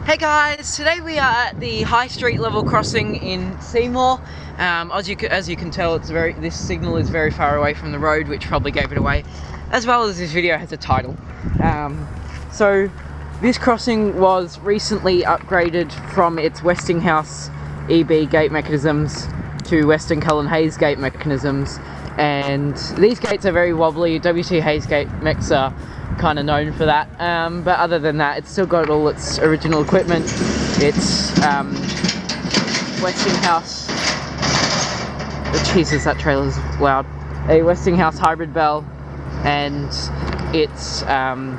Hey guys, today we are at the High Street level crossing in Seymour. As you can tell, this signal is very far away from the road, which probably gave it away, as well as this video has a title. So this crossing was recently upgraded from its Westinghouse EB Gate mechanisms to Western Cullenn Hayes gate mechanisms, and these gates are very wobbly. WC Hayes gate mechs are kind of known for that, but other than that, it's still got all its original equipment. It's Westinghouse, Jesus, that trailer's loud, a Westinghouse hybrid bell, and it's 10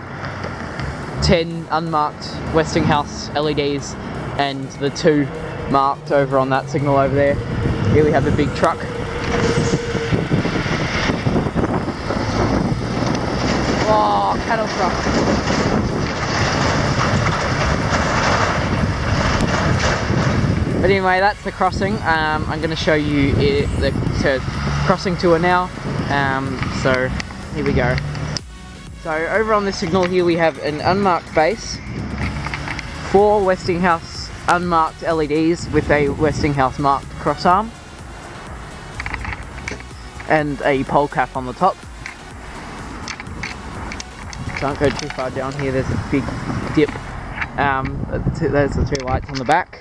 unmarked Westinghouse LEDs and the 2 marked over on that signal over there. Here we have a big truck. Oh, cattle truck. But anyway, that's the crossing. I'm going to show you the crossing tour now. So here we go. So over on this signal here we have an unmarked base, 4 Westinghouse unmarked LEDs with a Westinghouse marked crossarm, and a pole cap on the top. Don't go too far down here, there's a big dip. There's the 2 lights on the back.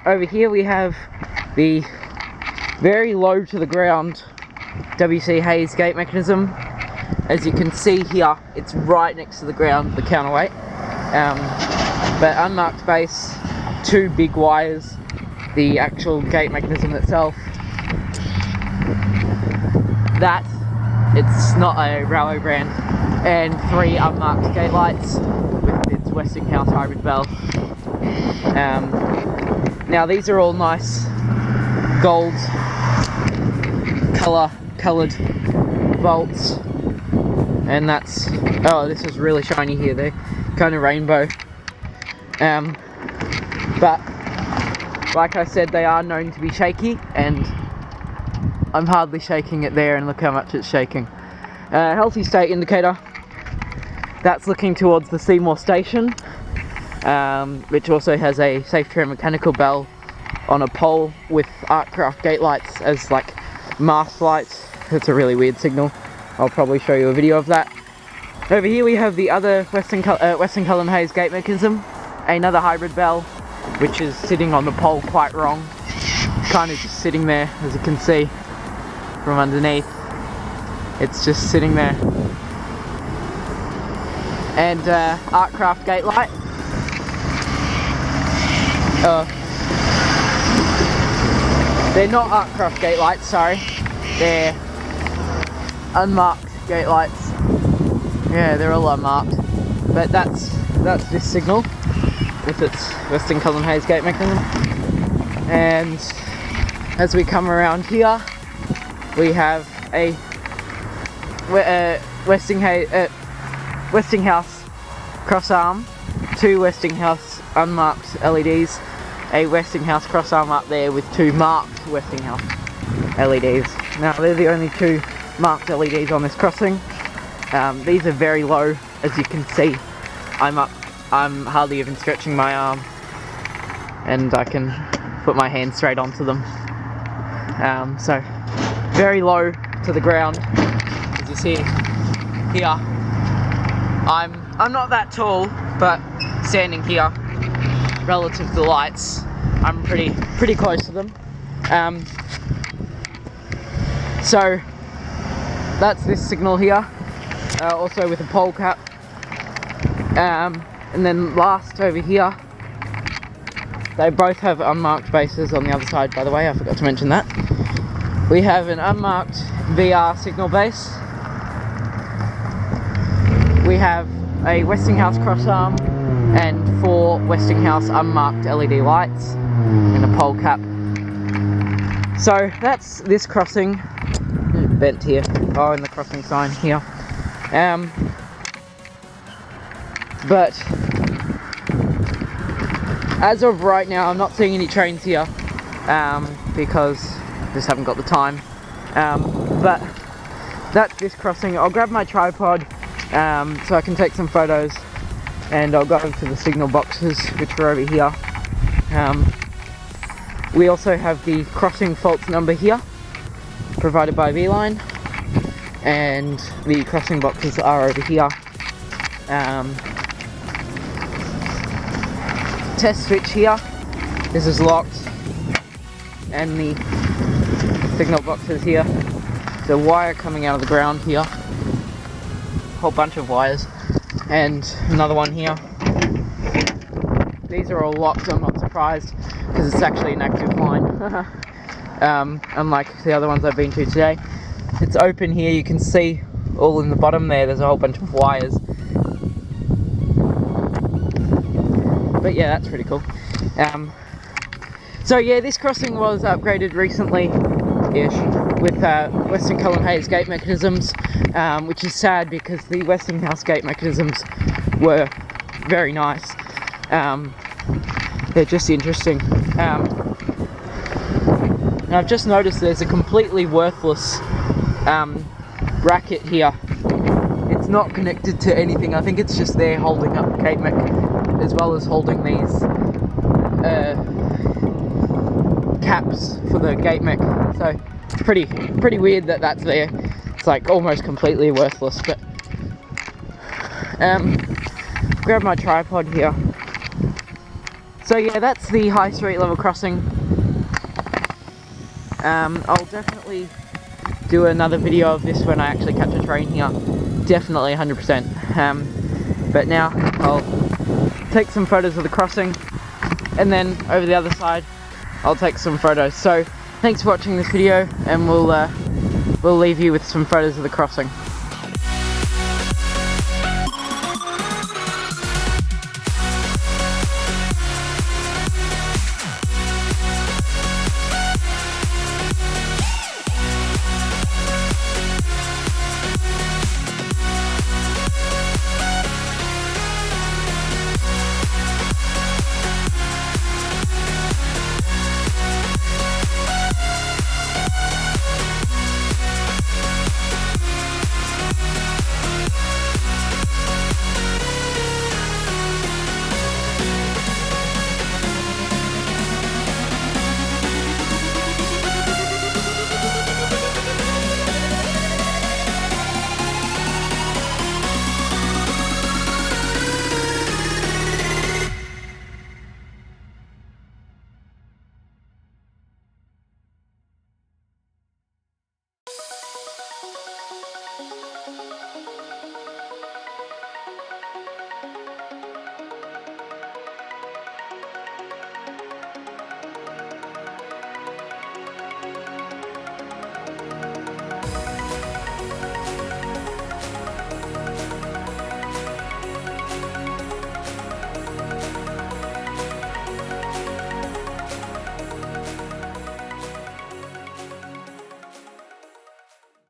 Over here we have the very low to the ground WC Hayes gate mechanism. As you can see here, it's right next to the ground, the counterweight. But unmarked base, 2 big wires, the actual gate mechanism itself. That, it's not a railway brand, and 3 unmarked gate lights with its Westinghouse hybrid bell. Now these are all nice gold coloured bolts, and that's, oh, this is really shiny here, they're kind of rainbow. But like I said, they are known to be shaky, and I'm hardly shaking it there, and look how much it's shaking. Healthy state indicator, that's looking towards the Seymour station, which also has a safe tram mechanical bell on a pole with Artcraft gate lights as like mast lights. It's a really weird signal. I'll probably show you a video of that. Over here we have the other Western Cullenn Hayes gate mechanism, another hybrid bell, which is sitting on the pole quite wrong, kind of just sitting there, as you can see from underneath. It's just sitting there. And Artcraft gate light. They're not Artcraft gate lights, sorry. They're unmarked gate lights. Yeah, they're all unmarked. But that's this signal with its Western Cullenn Hayes gate mechanism. And as we come around here, we have a Westinghouse crossarm, 2 Westinghouse unmarked LEDs, a Westinghouse crossarm up there with 2 marked Westinghouse LEDs. Now they're the only 2 marked LEDs on this crossing. These are very low, as you can see. I'm hardly even stretching my arm, and I can put my hand straight onto them. So very low to the ground. As you see here, I'm not that tall, but standing here relative to the lights, I'm pretty close to them. So that's this signal here, also with a pole cap. And then last over here, they both have unmarked bases on the other side, by the way, I forgot to mention that. We have an unmarked VR signal base. We have a Westinghouse crossarm and 4 Westinghouse unmarked LED lights and a pole cap. So that's this crossing. Bent here. Oh, and the crossing sign here. But as of right now, I'm not seeing any trains here, because I just haven't got the time. But that's this crossing. I'll grab my tripod so I can take some photos and I'll go to the signal boxes, which are over here. We also have the crossing fault number here, provided by V-Line, and the crossing boxes are over here. Test switch here, this is locked, and the signal boxes here. The wire coming out of the ground here, whole bunch of wires, and another one here. These are all locked. I'm not surprised because it's actually an active line. Unlike the other ones I've been to today. It's open here, you can see all in the bottom there's a whole bunch of wires. But yeah, that's pretty cool. So yeah, this crossing was upgraded recently-ish with Western Cullenn Hayes gate mechanisms, which is sad because the Westinghouse gate mechanisms were very nice. They're just interesting. And I've just noticed there's a completely worthless bracket here. It's not connected to anything. I think it's just there holding up the gate mech, as well as holding these caps for the gate mech. So it's pretty weird that that's there. It's like almost completely worthless. But grab my tripod here. So yeah, that's the high street level crossing. I'll definitely do another video of this when I actually catch a train here. Definitely 100%. But now I'll take some photos of the crossing, and then over the other side I'll take some photos. So thanks for watching this video, and we'll leave you with some photos of the crossing.